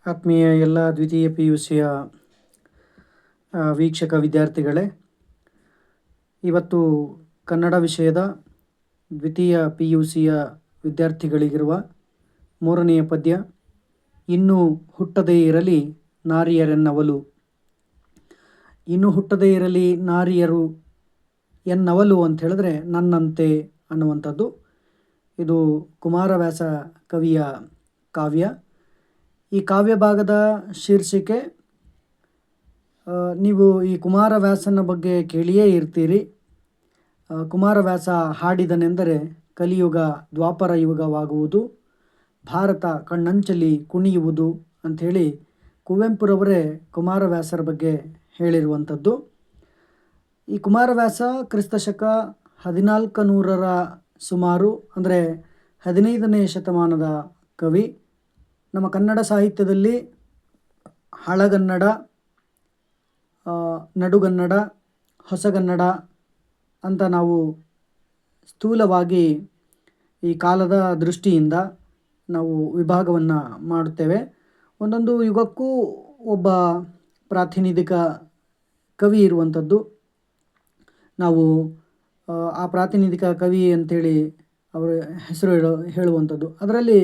ಆತ್ಮೀಯ ಎಲ್ಲ ದ್ವಿತೀಯ ಪಿ ಯು ಸಿಯ ವೀಕ್ಷಕ ವಿದ್ಯಾರ್ಥಿಗಳೇ, ಇವತ್ತು ಕನ್ನಡ ವಿಷಯದ ದ್ವಿತೀಯ ಪಿ ಯು ಸಿಯ ವಿದ್ಯಾರ್ಥಿಗಳಿಗಿರುವ ಮೂರನೆಯ ಪದ್ಯ, ಇನ್ನೂ ಹುಟ್ಟದೇ ಇರಲಿ ನಾರಿಯರೆನ್ನವಲು. ಇನ್ನೂ ಹುಟ್ಟದೇ ಇರಲಿ ನಾರಿಯರು ಎನ್ನವಲು ಅಂತ ಹೇಳಿದ್ರೆ ನನ್ನಂತೆ ಅನ್ನುವಂಥದ್ದು. ಇದು ಕುಮಾರವ್ಯಾಸ ಕವಿಯ ಕಾವ್ಯ. ಈ ಕಾವ್ಯ ಭಾಗದ ಶೀರ್ಷಿಕೆ, ನೀವು ಈ ಕುಮಾರವ್ಯಾಸನ ಬಗ್ಗೆ ಕೇಳಿಯೇ ಇರ್ತೀರಿ. ಕುಮಾರವ್ಯಾಸ ಹಾಡಿದನೆಂದರೆ ಕಲಿಯುಗ ದ್ವಾಪರ ಯುಗವಾಗುವುದು, ಭಾರತ ಕಣ್ಣಂಚಲಿ ಕುಣಿಯುವುದು ಅಂಥೇಳಿ ಕುವೆಂಪುರವರೇ ಕುಮಾರವ್ಯಾಸರ ಬಗ್ಗೆ ಹೇಳಿರುವಂಥದ್ದು. ಈ ಕುಮಾರವ್ಯಾಸ ಕ್ರಿಸ್ತಶಕ 1400ರ ಸುಮಾರು, ಅಂದರೆ 15ನೇ ಶತಮಾನದ ಕವಿ. ನಮ್ಮ ಕನ್ನಡ ಸಾಹಿತ್ಯದಲ್ಲಿ ಹಳಗನ್ನಡ, ನಡುಗನ್ನಡ, ಹೊಸಗನ್ನಡ ಅಂತ ನಾವು ಸ್ಥೂಲವಾಗಿ ಈ ಕಾಲದ ದೃಷ್ಟಿಯಿಂದ ನಾವು ವಿಭಾಗವನ್ನು ಮಾಡುತ್ತೇವೆ. ಒಂದೊಂದು ಯುಗಕ್ಕೂ ಒಬ್ಬ ಪ್ರಾತಿನಿಧಿಕ ಕವಿ ಇರುವಂಥದ್ದು. ನಾವು ಆ ಪ್ರಾತಿನಿಧಿಕ ಕವಿ ಅಂಥೇಳಿ ಅವರ ಹೆಸರು ಹೇಳುವಂಥದ್ದು. ಅದರಲ್ಲಿ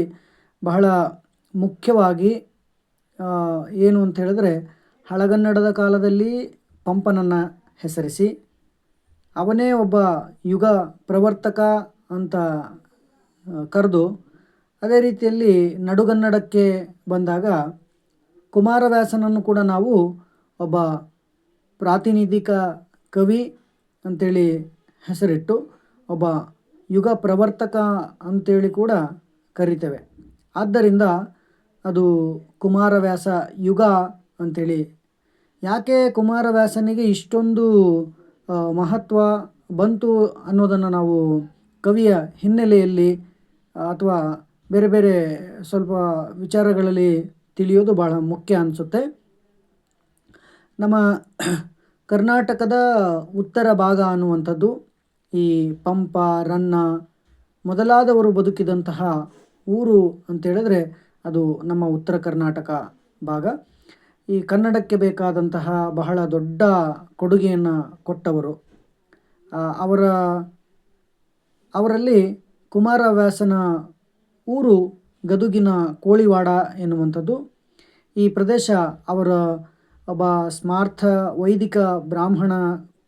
ಬಹಳ ಮುಖ್ಯವಾಗಿ ಏನು ಅಂತ ಹೇಳಿದ್ರೆ, ಹಳಗನ್ನಡದ ಕಾಲದಲ್ಲಿ ಪಂಪನನ್ನು ಹೆಸರಿಸಿ ಅವನೇ ಒಬ್ಬ ಯುಗ ಪ್ರವರ್ತಕ ಅಂತ ಕರೆದು, ಅದೇ ರೀತಿಯಲ್ಲಿ ನಡುಗನ್ನಡಕ್ಕೆ ಬಂದಾಗ ಕುಮಾರವ್ಯಾಸನನ್ನು ಕೂಡ ನಾವು ಒಬ್ಬ ಪ್ರಾತಿನಿಧಿಕ ಕವಿ ಅಂಥೇಳಿ ಹೆಸರಿಟ್ಟು ಒಬ್ಬ ಯುಗ ಪ್ರವರ್ತಕ ಅಂಥೇಳಿ ಕೂಡ ಕರಿತೇವೆ. ಆದ್ದರಿಂದ ಅದು ಕುಮಾರವ್ಯಾಸ ಯುಗ ಅಂಥೇಳಿ. ಯಾಕೆ ಕುಮಾರವ್ಯಾಸನಿಗೆ ಇಷ್ಟೊಂದು ಮಹತ್ವ ಬಂತು ಅನ್ನೋದನ್ನು ನಾವು ಕವಿಯ ಹಿನ್ನೆಲೆಯಲ್ಲಿ ಅಥವಾ ಬೇರೆ ಬೇರೆ ಸ್ವಲ್ಪ ವಿಚಾರಗಳಲ್ಲಿ ತಿಳಿಯೋದು ಬಹಳ ಮುಖ್ಯ ಅನಿಸುತ್ತೆ. ನಮ್ಮ ಕರ್ನಾಟಕದ ಉತ್ತರ ಭಾಗ ಅನ್ನುವಂಥದ್ದು ಈ ಪಂಪ, ರನ್ನ ಮೊದಲಾದವರು ಬದುಕಿದಂತಹ ಊರು ಅಂತೇಳಿದ್ರೆ ಅದು ನಮ್ಮ ಉತ್ತರ ಕರ್ನಾಟಕ ಭಾಗ. ಈ ಕನ್ನಡಕ್ಕೆ ಬೇಕಾದಂತಹ ಬಹಳ ದೊಡ್ಡ ಕೊಡುಗೆಯನ್ನು ಕೊಟ್ಟವರು. ಅವರಲ್ಲಿ ಕುಮಾರವ್ಯಾಸನ ಊರು ಗದುಗಿನ ಕೋಳಿವಾಡ ಎನ್ನುವಂಥದ್ದು. ಈ ಪ್ರದೇಶ ಅವರ ಒಬ್ಬ ಸ್ಮಾರ್ಥ ವೈದಿಕ ಬ್ರಾಹ್ಮಣ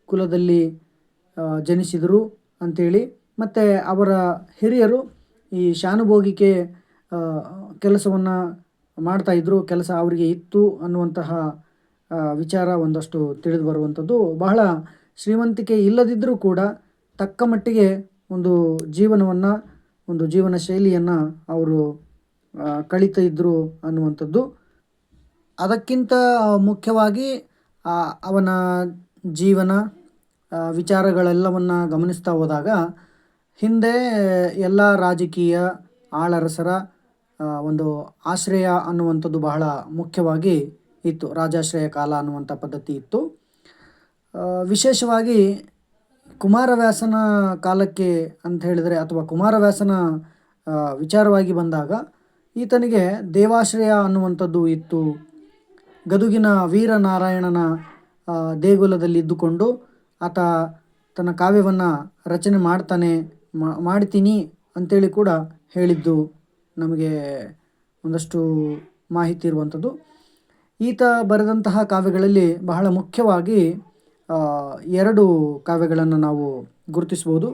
ಕುಲದಲ್ಲಿ ಜನಿಸಿದರು ಅಂಥೇಳಿ, ಮತ್ತು ಅವರ ಹಿರಿಯರು ಈ ಶಾನುಭೋಗಿಕೆ ಕೆಲಸವನ್ನು ಮಾಡ್ತಾಯಿದ್ರು, ಕೆಲಸ ಅವರಿಗೆ ಇತ್ತು ಅನ್ನುವಂತಹ ವಿಚಾರ ಒಂದಷ್ಟು ತಿಳಿದು ಬರುವಂಥದ್ದು. ಬಹಳ ಶ್ರೀಮಂತಿಕೆ ಇಲ್ಲದಿದ್ದರೂ ಕೂಡ ತಕ್ಕ ಮಟ್ಟಿಗೆ ಒಂದು ಜೀವನವನ್ನು, ಒಂದು ಜೀವನ ಶೈಲಿಯನ್ನು ಅವರು ಕಳೀತಾ ಇದ್ದರು ಅನ್ನುವಂಥದ್ದು. ಅದಕ್ಕಿಂತ ಮುಖ್ಯವಾಗಿ ಅವನ ಜೀವನ ವಿಚಾರಗಳೆಲ್ಲವನ್ನು ಗಮನಿಸ್ತಾ ಹೋದಾಗ ಹಿಂದೆ ಎಲ್ಲ ರಾಜಕೀಯ ಆಳರಸರ ಒಂದು ಆಶ್ರಯ ಅನ್ನುವಂಥದ್ದು ಬಹಳ ಮುಖ್ಯವಾಗಿ ಇತ್ತು. ರಾಜಾಶ್ರಯ ಕಾಲ ಅನ್ನುವಂಥ ಪದ್ಧತಿ ಇತ್ತು. ವಿಶೇಷವಾಗಿ ಕುಮಾರವ್ಯಾಸನ ಕಾಲಕ್ಕೆ ಅಂತ ಹೇಳಿದರೆ, ಅಥವಾ ಕುಮಾರವ್ಯಾಸನ ವಿಚಾರವಾಗಿ ಬಂದಾಗ ಈತನಿಗೆ ದೇವಾಶ್ರಯ ಅನ್ನುವಂಥದ್ದು ಇತ್ತು. ಗದುಗಿನ ವೀರನಾರಾಯಣನ ದೇಗುಲದಲ್ಲಿದ್ದುಕೊಂಡು ಆತ ತನ್ನ ಕಾವ್ಯವನ್ನು ರಚನೆ ಮಾಡ್ತೀನಿ ಅಂಥೇಳಿ ಕೂಡ ಹೇಳಿದ್ದು ನಮಗೆ ಒಂದಷ್ಟು ಮಾಹಿತಿ ಇರುವಂಥದ್ದು. ಈತ ಬರೆದಂತಹ ಕಾವ್ಯಗಳಲ್ಲಿ ಬಹಳ ಮುಖ್ಯವಾಗಿ 2 ಕಾವ್ಯಗಳನ್ನು ನಾವು ಗುರುತಿಸ್ಬೋದು.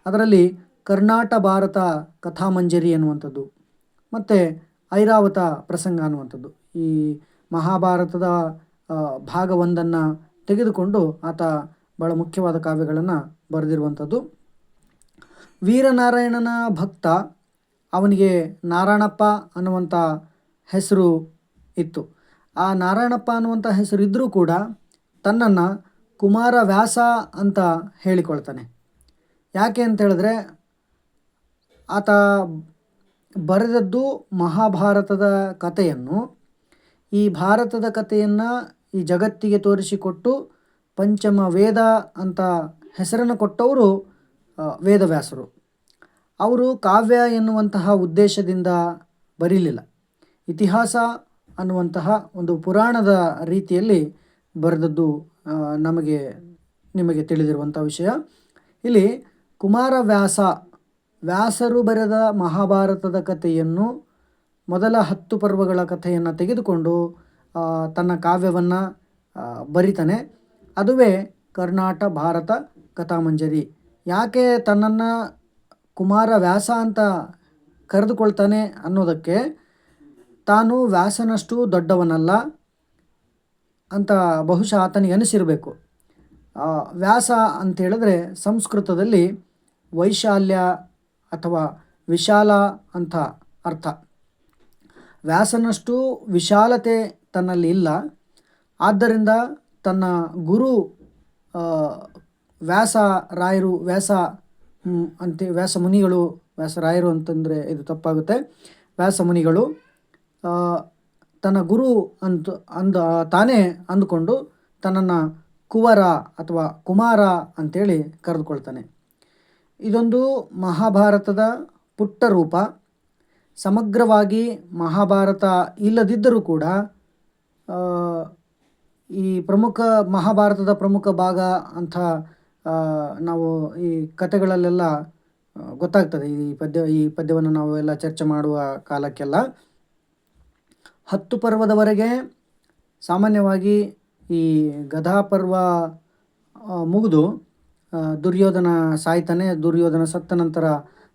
ಅದರಲ್ಲಿ ಕರ್ನಾಟ ಭಾರತ ಕಥಾಮಂಜರಿ ಅನ್ನುವಂಥದ್ದು ಮತ್ತು ಐರಾವತ ಪ್ರಸಂಗ ಅನ್ನುವಂಥದ್ದು. ಈ ಮಹಾಭಾರತದ ಭಾಗವೊಂದನ್ನು ತೆಗೆದುಕೊಂಡು ಆತ ಬಹಳ ಮುಖ್ಯವಾದ ಕಾವ್ಯಗಳನ್ನು ಬರೆದಿರುವಂಥದ್ದು. ವೀರನಾರಾಯಣನ ಭಕ್ತ, ಅವನಿಗೆ ನಾರಾಯಣಪ್ಪ ಅನ್ನುವಂಥ ಹೆಸರು ಇತ್ತು. ಆ ನಾರಾಯಣಪ್ಪ ಅನ್ನುವಂಥ ಹೆಸರು ಇದ್ದರೂ ಕೂಡ ತನ್ನನ್ನು ಕುಮಾರವ್ಯಾಸ ಅಂತ ಹೇಳಿಕೊಳ್ತಾನೆ. ಯಾಕೆ ಅಂತ ಹೇಳಿದ್ರೆ, ಆತ ಬರೆದದ್ದು ಮಹಾಭಾರತದ ಕಥೆಯನ್ನು, ಈ ಭಾರತದ ಕಥೆಯನ್ನು ಈ ಜಗತ್ತಿಗೆ ತೋರಿಸಿಕೊಟ್ಟು ಪಂಚಮ ವೇದ ಅಂತ ಹೆಸರನ್ನು ಕೊಟ್ಟವರು ವೇದವ್ಯಾಸರು. ಅವರು ಕಾವ್ಯ ಎನ್ನುವಂತಹ ಉದ್ದೇಶದಿಂದ ಬರೀಲಿಲ್ಲ. ಇತಿಹಾಸ ಅನ್ನುವಂತಹ ಒಂದು ಪುರಾಣದ ರೀತಿಯಲ್ಲಿ ಬರೆದದ್ದು ನಿಮಗೆ ತಿಳಿದಿರುವಂಥ ವಿಷಯ. ಇಲ್ಲಿ ವ್ಯಾಸರು ಬರೆದ ಮಹಾಭಾರತದ ಕಥೆಯನ್ನು ಮೊದಲ 10 ಪರ್ವಗಳ ಕಥೆಯನ್ನು ತೆಗೆದುಕೊಂಡು ತನ್ನ ಕಾವ್ಯವನ್ನು ಬರಿತಾನೆ. ಅದುವೇ ಕರ್ನಾಟ ಭಾರತ ಕಥಾಮಂಜರಿ. ಯಾಕೆ ತನ್ನನ್ನು ಕುಮಾರ ವ್ಯಾಸ ಅಂತ ಕರೆದುಕೊಳ್ತಾನೆ ಅನ್ನೋದಕ್ಕೆ, ತಾನು ವ್ಯಾಸನಷ್ಟು ದೊಡ್ಡವನಲ್ಲ ಅಂತ ಬಹುಶಃ ಆತನಿಗೆ ಅನಿಸಿರಬೇಕು. ವ್ಯಾಸ ಅಂತೇಳಿದ್ರೆ ಸಂಸ್ಕೃತದಲ್ಲಿ ವೈಶಾಲ್ಯ ಅಥವಾ ವಿಶಾಲ ಅಂತ ಅರ್ಥ. ವ್ಯಾಸನಷ್ಟು ವಿಶಾಲತೆ ತನ್ನಲ್ಲಿ ಇಲ್ಲ. ಆದ್ದರಿಂದ ತನ್ನ ಗುರು ವ್ಯಾಸರಾಯರು ಅಂತಂದರೆ ಇದು ತಪ್ಪಾಗುತ್ತೆ. ವ್ಯಾಸ ಮುನಿಗಳು ತನ್ನ ಗುರು ತಾನೇ ಅಂದುಕೊಂಡು ತನ್ನನ್ನು ಕುವರ ಅಥವಾ ಕುಮಾರ ಅಂತೇಳಿ ಕರೆದುಕೊಳ್ತಾನೆ. ಇದೊಂದು ಮಹಾಭಾರತದ ಪುಟ್ಟ ರೂಪ. ಸಮಗ್ರವಾಗಿ ಮಹಾಭಾರತ ಇಲ್ಲದಿದ್ದರೂ ಕೂಡ ಈ ಮಹಾಭಾರತದ ಪ್ರಮುಖ ಭಾಗ ಅಂತ ನಾವು ಈ ಕಥೆಗಳಲ್ಲೆಲ್ಲ ಗೊತ್ತಾಗ್ತದೆ. ಈ ಪದ್ಯವನ್ನು ನಾವು ಎಲ್ಲ ಚರ್ಚೆ ಮಾಡುವ ಕಾಲಕ್ಕೆಲ್ಲ 10 ಪರ್ವದವರೆಗೆ ಸಾಮಾನ್ಯವಾಗಿ ಈ ಗದಾಪರ್ವ ಮುಗಿದು ದುರ್ಯೋಧನ ಸಾಯ್ತಾನೆ. ದುರ್ಯೋಧನ ಸತ್ತ ನಂತರ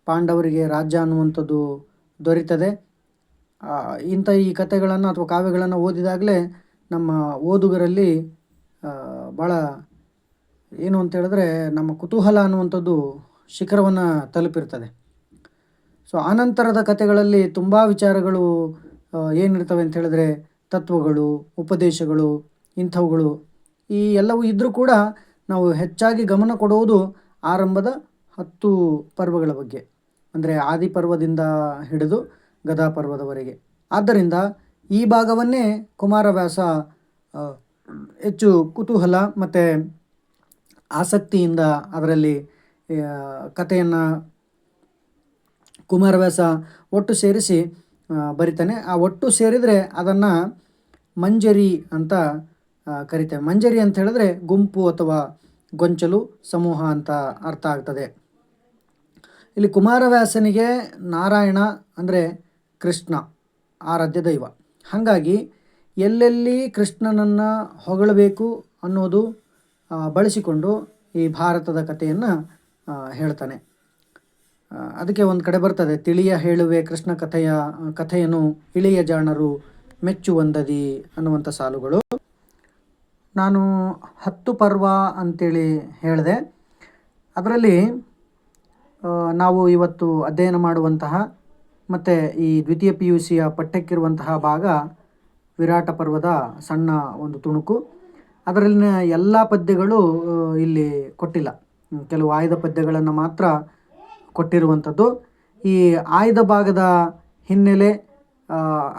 ಪಾಂಡವರಿಗೆ ರಾಜ್ಯ ಅನ್ನುವಂಥದ್ದು ದೊರೀತದೆ. ಈ ಕಥೆಗಳನ್ನು ಅಥವಾ ಕಾವ್ಯಗಳನ್ನು ಓದಿದಾಗಲೇ ನಮ್ಮ ಓದುಗರಲ್ಲಿ ಭಾಳ ಏನು ಅಂತೇಳಿದ್ರೆ ನಮ್ಮ ಕುತೂಹಲ ಅನ್ನುವಂಥದ್ದು ಶಿಖರವನ್ನು ತಲುಪಿರ್ತದೆ. ಸೊ ಆನಂತರದ ಕಥೆಗಳಲ್ಲಿ ತುಂಬ ವಿಚಾರಗಳು ಏನಿರ್ತವೆ ಅಂತ ಹೇಳಿದ್ರೆ ತತ್ವಗಳು, ಉಪದೇಶಗಳು, ಇಂಥವುಗಳು ಈ ಎಲ್ಲವೂ ಇದ್ದರೂ ಕೂಡ ನಾವು ಹೆಚ್ಚಾಗಿ ಗಮನ ಕೊಡುವುದು ಆರಂಭದ 10 ಪರ್ವಗಳ ಬಗ್ಗೆ, ಅಂದರೆ ಆದಿಪರ್ವದಿಂದ ಹಿಡಿದು ಗದಾಪರ್ವದವರೆಗೆ. ಆದ್ದರಿಂದ ಈ ಭಾಗವನ್ನೇ ಕುಮಾರವ್ಯಾಸ ಹೆಚ್ಚು ಕುತೂಹಲ ಮತ್ತು ಆಸಕ್ತಿಯಿಂದ ಅದರಲ್ಲಿ ಕಥೆಯನ್ನು ಕುಮಾರವ್ಯಾಸ ಒಟ್ಟು ಸೇರಿಸಿ ಬರಿತಾನೆ. ಆ ಒಟ್ಟು ಸೇರಿದರೆ ಅದನ್ನು ಮಂಜರಿ ಅಂತ ಕರಿತೇವೆ. ಮಂಜರಿ ಅಂತ ಹೇಳಿದ್ರೆ ಗುಂಪು ಅಥವಾ ಗೊಂಚಲು, ಸಮೂಹ ಅಂತ ಅರ್ಥ ಆಗ್ತದೆ. ಇಲ್ಲಿ ಕುಮಾರವ್ಯಾಸನಿಗೆ ನಾರಾಯಣ ಅಂದರೆ ಕೃಷ್ಣ ಆರಾಧ್ಯ ದೈವ. ಹಾಗಾಗಿ ಎಲ್ಲೆಲ್ಲಿ ಕೃಷ್ಣನನ್ನು ಹೊಗಳಬೇಕು ಅನ್ನೋದು ಬಳಸಿಕೊಂಡು ಈ ಭಾರತದ ಕಥೆಯನ್ನು ಹೇಳ್ತಾನೆ. ಅದಕ್ಕೆ ಒಂದು ಕಡೆ ಬರ್ತದೆ, ತಿಳಿಯ ಹೇಳುವೆ ಕೃಷ್ಣ ಕಥೆಯನ್ನು ಇಳಿಯ ಜಾಣರು ಮೆಚ್ಚುವಂದದಿ ಅನ್ನುವಂಥ ಸಾಲುಗಳು. ನಾನು 10 ಪರ್ವ ಅಂತೇಳಿ ಹೇಳಿದೆ. ಅದರಲ್ಲಿ ನಾವು ಇವತ್ತು ಅಧ್ಯಯನ ಮಾಡುವಂತಹ ಮತ್ತು ಈ ದ್ವಿತೀಯ PUCಯ ಪಠ್ಯಕ್ಕಿರುವಂತಹ ಭಾಗ ವಿರಾಟ ಪರ್ವದ ಸಣ್ಣ ಒಂದು ತುಣುಕು. ಅದರಲ್ಲಿನ ಎಲ್ಲ ಪದ್ಯಗಳು ಇಲ್ಲಿ ಕೊಟ್ಟಿಲ್ಲ, ಕೆಲವು ಆಯ್ದ ಪದ್ಯಗಳನ್ನು ಮಾತ್ರ ಕೊಟ್ಟಿರುವಂಥದ್ದು. ಈ ಆಯ್ದ ಭಾಗದ ಹಿನ್ನೆಲೆ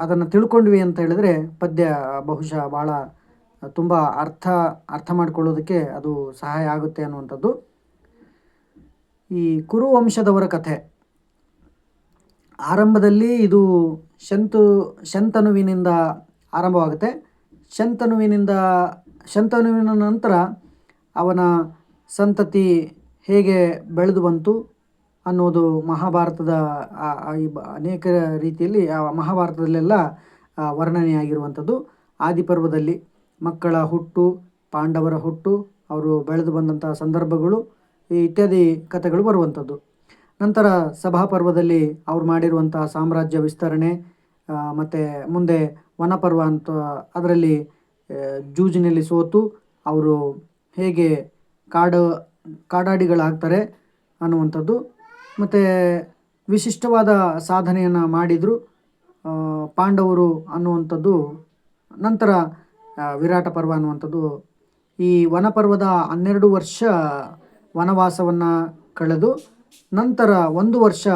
ಅದನ್ನು ತಿಳ್ಕೊಂಡ್ವಿ ಅಂತ ಹೇಳಿದ್ರೆ ಪದ್ಯ ಬಹುಶಃ ಭಾಳ ತುಂಬ ಅರ್ಥ ಮಾಡಿಕೊಳ್ಳೋದಕ್ಕೆ ಅದು ಸಹಾಯ ಆಗುತ್ತೆ ಅನ್ನುವಂಥದ್ದು. ಈ ಕುರುವಂಶದವರ ಕಥೆ ಆರಂಭದಲ್ಲಿ ಇದು ಶಂತನುವಿನಿಂದ ಆರಂಭವಾಗುತ್ತೆ. ಶಂತನುವಿನ ನಂತರ ಅವನ ಸಂತತಿ ಹೇಗೆ ಬೆಳೆದು ಬಂತು ಅನ್ನೋದು ಮಹಾಭಾರತದ ಅನೇಕ ರೀತಿಯಲ್ಲಿ ಮಹಾಭಾರತದಲ್ಲೆಲ್ಲ ವರ್ಣನೆಯಾಗಿರುವಂಥದ್ದು. ಆದಿಪರ್ವದಲ್ಲಿ ಮಕ್ಕಳ ಹುಟ್ಟು, ಪಾಂಡವರ ಹುಟ್ಟು, ಅವರು ಬೆಳೆದು ಬಂದಂಥ ಸಂದರ್ಭಗಳು ಇತ್ಯಾದಿ ಕಥೆಗಳು ಬರುವಂಥದ್ದು. ನಂತರ ಸಭಾಪರ್ವದಲ್ಲಿ ಅವ್ರು ಮಾಡಿರುವಂಥ ಸಾಮ್ರಾಜ್ಯ ವಿಸ್ತರಣೆ, ಮತ್ತು ಮುಂದೆ ವನಪರ್ವ ಅಂತ ಅದರಲ್ಲಿ ಜೂಜಿನಲ್ಲಿ ಸೋತು ಅವರು ಹೇಗೆ ಕಾಡಾಡಿಗಳಾಗ್ತಾರೆ ಅನ್ನುವಂಥದ್ದು, ಮತ್ತು ವಿಶಿಷ್ಟವಾದ ಸಾಧನೆಯನ್ನು ಮಾಡಿದರು ಪಾಂಡವರು ಅನ್ನುವಂಥದ್ದು. ನಂತರ ವಿರಾಟ ಪರ್ವ ಅನ್ನುವಂಥದ್ದು. ಈ ವನಪರ್ವದ 12 ವರ್ಷ ವನವಾಸವನ್ನು ಕಳೆದು ನಂತರ 1 ವರ್ಷ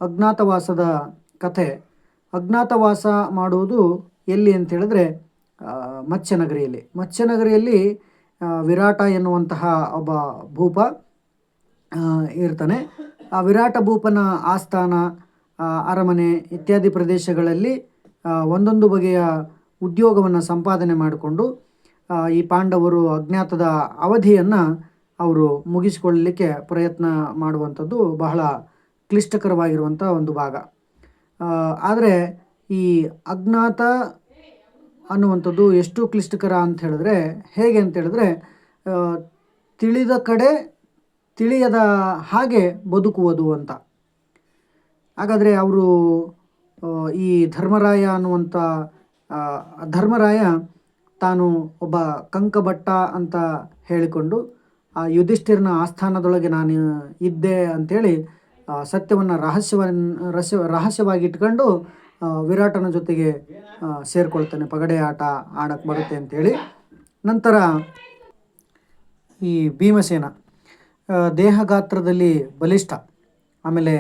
ಅಜ್ಞಾತವಾಸದ ಕಥೆ. ಅಜ್ಞಾತವಾಸ ಮಾಡುವುದು ಎಲ್ಲಿ ಅಂತ ಹೇಳಿದ್ರೆ ಮತ್ಸ್ಯನಗರಿಯಲ್ಲಿ ವಿರಾಟ ಎನ್ನುವಂತಹ ಒಬ್ಬ ಭೂಪ ಇರ್ತಾನೆ. ಆ ವಿರಾಟ ಭೂಪನ ಆಸ್ಥಾನ, ಅರಮನೆ ಇತ್ಯಾದಿ ಪ್ರದೇಶಗಳಲ್ಲಿ ಒಂದೊಂದು ಬಗೆಯ ಉದ್ಯೋಗವನ್ನು ಸಂಪಾದನೆ ಮಾಡಿಕೊಂಡು ಈ ಪಾಂಡವರು ಅಜ್ಞಾತದ ಅವಧಿಯನ್ನು ಅವರು ಮುಗಿಸಿಕೊಳ್ಳಲಿಕ್ಕೆ ಪ್ರಯತ್ನ ಮಾಡುವಂಥದ್ದು ಬಹಳ ಕ್ಲಿಷ್ಟಕರವಾಗಿರುವಂಥ ಒಂದು ಭಾಗ. ಆದರೆ ಈ ಅಜ್ಞಾತ ಅನ್ನುವಂಥದ್ದು ಎಷ್ಟು ಕ್ಲಿಷ್ಟಕರ ಅಂತ ಹೇಳಿದ್ರೆ ಹೇಗೆ ಅಂತ ಹೇಳಿದ್ರೆ, ತಿಳಿದ ಕಡೆ ತಿಳಿಯದ ಹಾಗೆ ಬದುಕುವುದು ಅಂತ. ಹಾಗಾದರೆ ಅವರು ಈ ಧರ್ಮರಾಯ ಅನ್ನುವಂಥ ಧರ್ಮರಾಯ ತಾನು ಒಬ್ಬ ಕಂಕಭಟ್ಟ ಅಂತ ಹೇಳಿಕೊಂಡು ಆ ಯುಧಿಷ್ಠಿರನ ಆಸ್ಥಾನದೊಳಗೆ ನಾನು ಇದ್ದೆ ಅಂಥೇಳಿ ಸತ್ಯವನ್ನು ರಹಸ್ಯವಾಗಿ ಇಟ್ಕೊಂಡು ವಿರಾಟನ ಜೊತೆಗೆ ಸೇರಿಕೊಳ್ತಾನೆ. ಪಗಡೆ ಆಟ ಆಡಕ್ಕೆ ಬರುತ್ತೆ ಅಂಥೇಳಿ. ನಂತರ ಈ ಭೀಮಸೇನ ದೇಹ ಗಾತ್ರದಲ್ಲಿ ಬಲಿಷ್ಠ, ಆಮೇಲೆ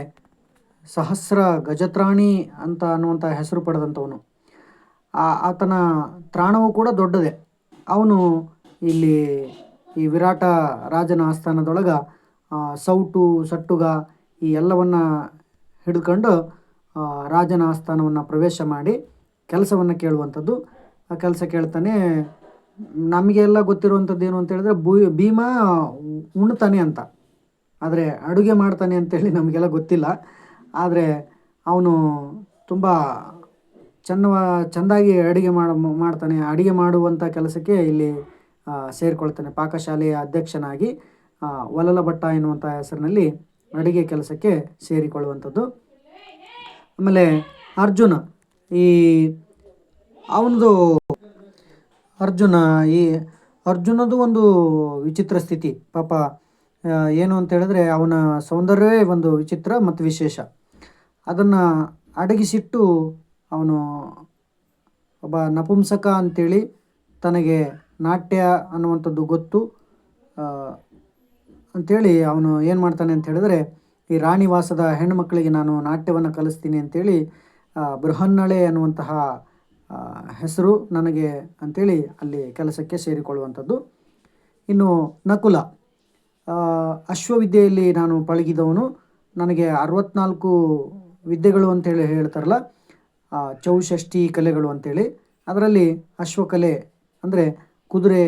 ಸಹಸ್ರ ಗಜತ್ರಾಣಿ ಅಂತ ಅನ್ನುವಂಥ ಹೆಸರು ಪಡೆದಂಥವನು. ಆತನ ತ್ರಾಣವೂ ಕೂಡ ದೊಡ್ಡದೆ. ಅವನು ಇಲ್ಲಿ ಈ ವಿರಾಟ ರಾಜನ ಆಸ್ಥಾನದೊಳಗೆ ಸೌಟು ಸಟ್ಟುಗ ಈ ಎಲ್ಲವನ್ನು ಹಿಡ್ಕೊಂಡು ರಾಜನ ಆಸ್ಥಾನವನ್ನು ಪ್ರವೇಶ ಮಾಡಿ ಕೆಲಸವನ್ನು ಕೇಳುವಂಥದ್ದು. ಆ ಕೆಲಸ ಕೇಳ್ತಾನೆ. ನಮಗೆಲ್ಲ ಗೊತ್ತಿರುವಂಥದ್ದು ಏನು ಅಂತ ಹೇಳಿದ್ರೆ ಭೀಮ ಉಣ್ತಾನೆ ಅಂತ, ಆದರೆ ಅಡುಗೆ ಮಾಡ್ತಾನೆ ಅಂತೇಳಿ ನಮಗೆಲ್ಲ ಗೊತ್ತಿಲ್ಲ. ಆದರೆ ಅವನು ತುಂಬ ಚೆಂದಾಗಿ ಅಡುಗೆ ಮಾಡ್ತಾನೆ. ಅಡುಗೆ ಮಾಡುವಂಥ ಕೆಲಸಕ್ಕೆ ಇಲ್ಲಿ ಸೇರಿಕೊಳ್ತಾನೆ. ಪಾಕಶಾಲೆಯ ಅಧ್ಯಕ್ಷನಾಗಿ ವಲಲ ಭಟ್ಟ ಎನ್ನುವಂಥ ಹೆಸರಿನಲ್ಲಿ ಅಡುಗೆ ಕೆಲಸಕ್ಕೆ ಸೇರಿಕೊಳ್ಳುವಂಥದ್ದು. ಆಮೇಲೆ ಅರ್ಜುನ ಅರ್ಜುನದು ಒಂದು ವಿಚಿತ್ರ ಸ್ಥಿತಿ ಪಾಪ. ಏನು ಅಂತ ಹೇಳಿದ್ರೆ ಅವನ ಸೌಂದರ್ಯವೇ ಒಂದು ವಿಚಿತ್ರ ಮತ್ತು ವಿಶೇಷ. ಅದನ್ನು ಅಡಗಿಸಿಟ್ಟು ಅವನು ಒಬ್ಬ ನಪುಂಸಕ ಅಂಥೇಳಿ ತನಗೆ ನಾಟ್ಯ ಅನ್ನುವಂಥದ್ದು ಗೊತ್ತು ಅಂಥೇಳಿ ಅವನು ಏನು ಮಾಡ್ತಾನೆ ಅಂತ ಹೇಳಿದ್ರೆ, ಈ ರಾಣಿವಾಸದ ಹೆಣ್ಣುಮಕ್ಕಳಿಗೆ ನಾನು ನಾಟ್ಯವನ್ನು ಕಲಿಸ್ತೀನಿ ಅಂಥೇಳಿ ಬೃಹನ್ನಳೆ ಅನ್ನುವಂತಹ ಹೆಸರು ನನಗೆ ಅಂಥೇಳಿ ಅಲ್ಲಿ ಕೆಲಸಕ್ಕೆ ಸೇರಿಕೊಳ್ಳುವಂಥದ್ದು. ಇನ್ನು ನಕುಲ ಅಶ್ವವಿದ್ಯೆಯಲ್ಲಿ ನಾನು ಪಳಗಿದವನು, ನನಗೆ 64 ವಿದ್ಯೆಗಳು ಅಂತೇಳಿ ಹೇಳ್ತಾರಲ್ಲ, ಚೌಷಷ್ಠಿ ಕಲೆಗಳು ಅಂಥೇಳಿ. ಅದರಲ್ಲಿ ಅಶ್ವಕಲೆ ಅಂದರೆ ಕುದುರೆ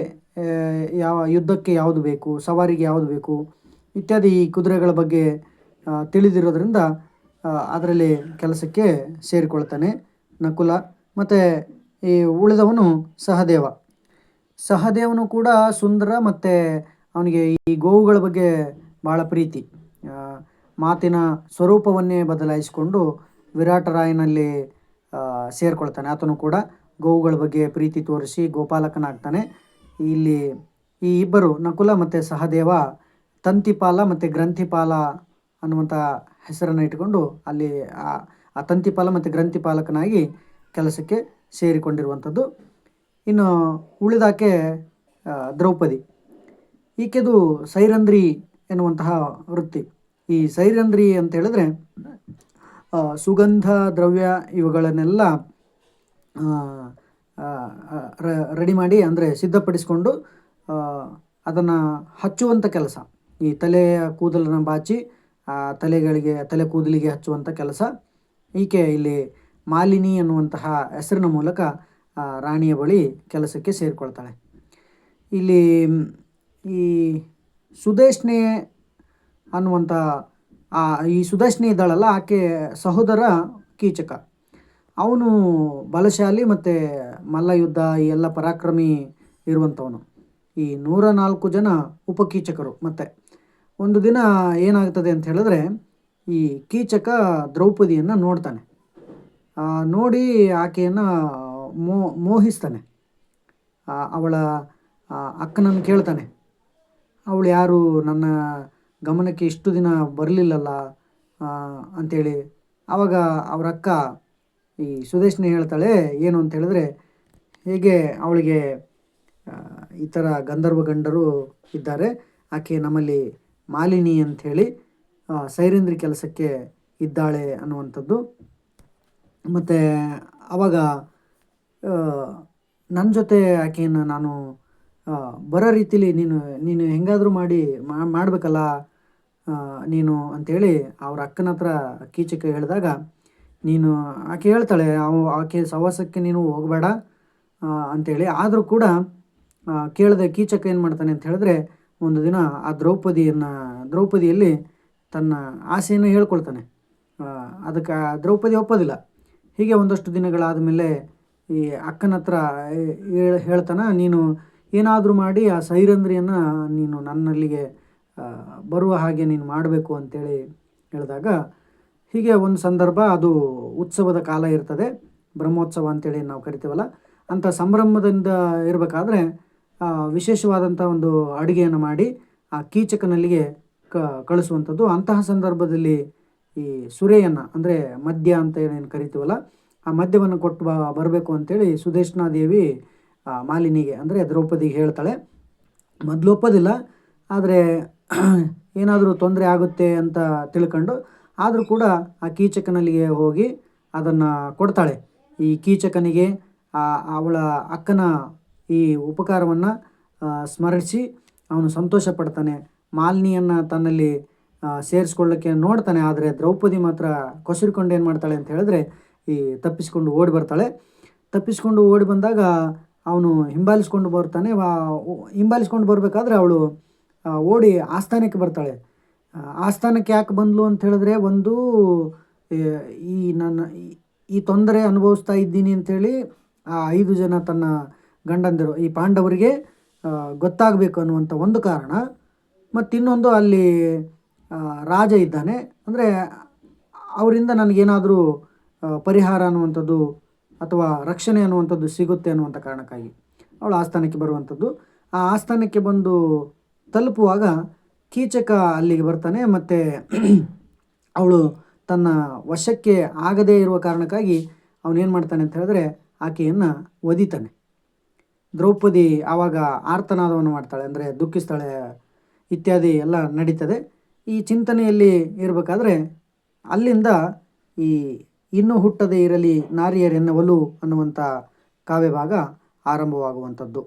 ಯಾವ ಯುದ್ಧಕ್ಕೆ ಯಾವುದು ಬೇಕು, ಸವಾರಿಗೆ ಯಾವುದು ಬೇಕು ಇತ್ಯಾದಿ ಕುದುರೆಗಳ ಬಗ್ಗೆ ತಿಳಿದಿರೋದ್ರಿಂದ ಅದರಲ್ಲಿ ಕೆಲಸಕ್ಕೆ ಸೇರಿಕೊಳ್ತಾನೆ ನಕುಲ. ಮತ್ತು ಈ ಉಳಿದವನು ಸಹದೇವನು ಕೂಡ ಸುಂದರ, ಮತ್ತು ಅವನಿಗೆ ಈ ಗೋವುಗಳ ಬಗ್ಗೆ ಭಾಳ ಪ್ರೀತಿ. ಮಾತಿನ ಸ್ವರೂಪವನ್ನೇ ಬದಲಾಯಿಸಿಕೊಂಡು ವಿರಾಟರಾಯನಲ್ಲಿ ಸೇರಿಕೊಳ್ತಾನೆ. ಆತನು ಕೂಡ ಗೋವುಗಳ ಬಗ್ಗೆ ಪ್ರೀತಿ ತೋರಿಸಿ ಗೋಪಾಲಕನಾಗ್ತಾನೆ. ಇಲ್ಲಿ ಈ ಇಬ್ಬರು ನಕುಲ ಮತ್ತು ಸಹದೇವ ತಂತಿಪಾಲ ಮತ್ತು ಗ್ರಂಥಿಪಾಲ ಅನ್ನುವಂಥ ಹೆಸರನ್ನು ಇಟ್ಟುಕೊಂಡು ಅಲ್ಲಿ ಆ ತಂತಿಪಾಲ ಮತ್ತು ಗ್ರಂಥಿಪಾಲಕನಾಗಿ ಕೆಲಸಕ್ಕೆ ಸೇರಿಕೊಂಡಿರುವಂಥದ್ದು. ಇನ್ನು ಉಳಿದಾಕೆ ದ್ರೌಪದಿ. ಈಕೆದು ಸೈರಂಧ್ರಿ ಎನ್ನುವಂತಹ ವೃತ್ತಿ. ಈ ಸೈರಂಧ್ರಿ ಅಂತ ಹೇಳಿದ್ರೆ ಸುಗಂಧ ದ್ರವ್ಯ ಇವುಗಳನ್ನೆಲ್ಲ ರೆಡಿ ಮಾಡಿ ಅಂದರೆ ಸಿದ್ಧಪಡಿಸಿಕೊಂಡು ಅದನ್ನು ಹಚ್ಚುವಂಥ ಕೆಲಸ. ಈ ತಲೆಯ ಕೂದಲನ್ನು ಬಾಚಿ ತಲೆ ಕೂದಲಿಗೆ ಹಚ್ಚುವಂಥ ಕೆಲಸ. ಈಕೆ ಇಲ್ಲಿ ಮಾಲಿನಿ ಅನ್ನುವಂತಹ ಹೆಸರಿನ ಮೂಲಕ ರಾಣಿಯ ಬಳಿ ಕೆಲಸಕ್ಕೆ ಸೇರಿಕೊಳ್ತಾಳೆ. ಇಲ್ಲಿ ಈ ಸುದೇಶ್ನೆ ಅನ್ನುವಂಥ ಈ ಸುದೇಶ್ನೆ ಇದ್ದಾಳಲ್ಲ, ಆಕೆ ಸಹೋದರ ಕೀಚಕ. ಅವನು ಬಲಶಾಲಿ ಮತ್ತು ಮಲ್ಲಯುದ್ಧ ಈ ಎಲ್ಲ ಪರಾಕ್ರಮಿ ಇರುವಂಥವನು. ಈ 104 ಜನ ಉಪಕೀಚಕರು. ಮತ್ತು ಒಂದು ದಿನ ಏನಾಗ್ತದೆ ಅಂತ ಹೇಳಿದ್ರೆ, ಈ ಕೀಚಕ ದ್ರೌಪದಿಯನ್ನು ನೋಡ್ತಾನೆ. ನೋಡಿ ಆಕೆಯನ್ನು ಮೋಹಿಸ್ತಾನೆ. ಅವಳ ಅಕ್ಕನನ್ನು ಕೇಳ್ತಾನೆ, ಅವಳು ಯಾರು, ನನ್ನ ಗಮನಕ್ಕೆ ಇಷ್ಟು ದಿನ ಬರಲಿಲ್ಲಲ್ಲ ಅಂಥೇಳಿ. ಆವಾಗ ಅವರ ಅಕ್ಕ ಈ ಸುದೇಶ್ನೆ ಹೇಳ್ತಾಳೆ ಏನು ಅಂತ ಹೇಳಿದ್ರೆ, ಹೇಗೆ ಅವಳಿಗೆ ಈ ಥರ ಗಂಧರ್ವ ಗಂಡರು ಇದ್ದಾರೆ, ಆಕೆ ನಮ್ಮಲ್ಲಿ ಮಾಲಿನಿ ಅಂಥೇಳಿ ಸೈರಂಧ್ರಿ ಕೆಲಸಕ್ಕೆ ಇದ್ದಾಳೆ ಅನ್ನುವಂಥದ್ದು. ಮತ್ತು ಆವಾಗ ನನ್ನ ಜೊತೆ ಆಕೆಯನ್ನು ನಾನು ಬರೋ ರೀತಿಲಿ ನೀನು ಹೆಂಗಾದರೂ ಮಾಡಬೇಕಲ್ಲ ನೀನು ಅಂಥೇಳಿ ಅವ್ರ ಅಕ್ಕನ ಹತ್ರ ಕೀಚಕ ಹೇಳಿದಾಗ, ಆಕೆ ಹೇಳ್ತಾಳೆ, ಆಕೆ ಸಹವಾಸಕ್ಕೆ ನೀನು ಹೋಗಬೇಡ, ಅಂಥೇಳಿ. ಆದರೂ ಕೂಡ ಕೇಳದೆ ಕೀಚಕ ಏನು ಮಾಡ್ತಾನೆ ಅಂತ ಹೇಳಿದ್ರೆ, ಒಂದು ದಿನ ಆ ದ್ರೌಪದಿಯಲ್ಲಿ ತನ್ನ ಆಸೆಯನ್ನು ಹೇಳ್ಕೊಳ್ತಾನೆ. ಅದಕ್ಕೆ ದ್ರೌಪದಿ ಒಪ್ಪೋದಿಲ್ಲ. ಹೀಗೆ ಒಂದಷ್ಟು ದಿನಗಳಾದ ಮೇಲೆ ಈ ಅಕ್ಕನ ಹತ್ರ ಹೇಳ್ತಾನೆ, ನೀನು ಏನಾದರೂ ಮಾಡಿ ಆ ಸೈರಂಧ್ರಿಯನ್ನು ನೀನು ನನ್ನಲ್ಲಿಗೆ ಬರುವ ಹಾಗೆ ನೀನು ಮಾಡಬೇಕು ಅಂತೇಳಿ ಹೇಳಿದಾಗ, ಹೀಗೆ ಒಂದು ಸಂದರ್ಭ, ಅದು ಉತ್ಸವದ ಕಾಲ ಇರ್ತದೆ, ಬ್ರಹ್ಮೋತ್ಸವ ಅಂತೇಳಿ ನಾವು ಕರಿತೀವಲ್ಲ, ಅಂಥ ಸಂಭ್ರಮದಿಂದ ಇರಬೇಕಾದ್ರೆ ವಿಶೇಷವಾದಂಥ ಒಂದು ಅಡುಗೆಯನ್ನು ಮಾಡಿ ಆ ಕೀಚಕನಲ್ಲಿಗೆ ಕಳಿಸುವಂಥದ್ದು. ಅಂತಹ ಸಂದರ್ಭದಲ್ಲಿ ಈ ಸುರೆಯನ್ನು, ಅಂದರೆ ಮದ್ಯ ಅಂತ ಏನೇನು ಕರಿತೀವಲ್ಲ, ಆ ಮದ್ಯವನ್ನು ಕೊಟ್ಟು ಬರಬೇಕು ಅಂತೇಳಿ ಸುದೇಶ್ನಾದೇವಿ ಮಾಲಿನಿಗೆ, ಅಂದರೆ ದ್ರೌಪದಿಗೆ ಹೇಳ್ತಾಳೆ. ಮೊದಲು ಒಪ್ಪೋದಿಲ್ಲ, ಆದರೆ ಏನಾದರೂ ತೊಂದರೆ ಆಗುತ್ತೆ ಅಂತ ತಿಳ್ಕೊಂಡು ಆದರೂ ಕೂಡ ಆ ಕೀಚಕನಲ್ಲಿಗೆ ಹೋಗಿ ಅದನ್ನು ಕೊಡ್ತಾಳೆ. ಈ ಕೀಚಕನಿಗೆ ಅವಳ ಅಕ್ಕನ ಈ ಉಪಕಾರವನ್ನು ಸ್ಮರಿಸಿ ಅವನು ಸಂತೋಷ ಪಡ್ತಾನೆ. ಮಾಲಿನಿಯನ್ನು ತನ್ನಲ್ಲಿ ಸೇರಿಸ್ಕೊಳ್ಳೋಕ್ಕೆ ನೋಡ್ತಾನೆ. ಆದರೆ ದ್ರೌಪದಿ ಮಾತ್ರ ಕೊಸರಿಕೊಂಡು ಏನು ಮಾಡ್ತಾಳೆ ಅಂತ ಹೇಳಿದ್ರೆ, ಈ ತಪ್ಪಿಸ್ಕೊಂಡು ಓಡಿ ಬರ್ತಾಳೆ. ತಪ್ಪಿಸ್ಕೊಂಡು ಓಡಿ ಬಂದಾಗ ಅವನು ಹಿಂಬಾಲಿಸ್ಕೊಂಡು ಬರ್ತಾನೆ. ಹಿಂಬಾಲಿಸ್ಕೊಂಡು ಬರಬೇಕಾದ್ರೆ ಅವಳು ಓಡಿ ಆಸ್ಥಾನಕ್ಕೆ ಬರ್ತಾಳೆ. ಆಸ್ಥಾನಕ್ಕೆ ಯಾಕೆ ಬಂದ್ಲು ಅಂತ ಹೇಳಿದ್ರೆ, ಒಂದು ಈ ತೊಂದರೆ ಅನುಭವಿಸ್ತಾ ಇದ್ದೀನಿ ಅಂಥೇಳಿ ಆ 5 ಜನ ತನ್ನ ಗಂಡಂದಿರು ಈ ಪಾಂಡವರಿಗೆ ಗೊತ್ತಾಗಬೇಕು ಅನ್ನುವಂಥ ಒಂದು ಕಾರಣ. ಮತ್ತಿನ್ನೊಂದು, ಅಲ್ಲಿ ರಾಜ ಇದ್ದಾನೆ, ಅಂದರೆ ಅವರಿಂದ ನನಗೇನಾದರೂ ಪರಿಹಾರ ಅನ್ನುವಂಥದ್ದು ಅಥವಾ ರಕ್ಷಣೆ ಅನ್ನುವಂಥದ್ದು ಸಿಗುತ್ತೆ ಅನ್ನುವಂಥ ಕಾರಣಕ್ಕಾಗಿ ಅವಳು ಆಸ್ಥಾನಕ್ಕೆ ಬರುವಂಥದ್ದು. ಆ ಆಸ್ಥಾನಕ್ಕೆ ಬಂದು ತಲುಪುವಾಗ ಕೀಚಕ ಅಲ್ಲಿಗೆ ಬರ್ತಾನೆ. ಮತ್ತು ಅವಳು ತನ್ನ ವಶಕ್ಕೆ ಆಗದೇ ಇರುವ ಕಾರಣಕ್ಕಾಗಿ ಅವನೇನು ಮಾಡ್ತಾನೆ ಅಂತ ಹೇಳಿದ್ರೆ, ಆಕೆಯನ್ನು ಒದಿತಾನೆ. ದ್ರೌಪದಿ ಆವಾಗ ಆರ್ತನಾದವನ್ನು ಮಾಡ್ತಾಳೆ, ಅಂದರೆ ದುಃಖಿಸ್ತಾಳೆ ಇತ್ಯಾದಿ ಎಲ್ಲ ನಡೀತದೆ. ಈ ಚಿಂತನೆಯಲ್ಲಿ ಇರಬೇಕಾದ್ರೆ ಅಲ್ಲಿಂದ ಈ ಇನ್ನೂ ಹುಟ್ಟದೇ ಇರಲಿ ನಾರಿಯರೆನ್ನವಲು ಅನ್ನುವಂಥ ಕಾವ್ಯಭಾಗ ಆರಂಭವಾಗುವಂಥದ್ದು.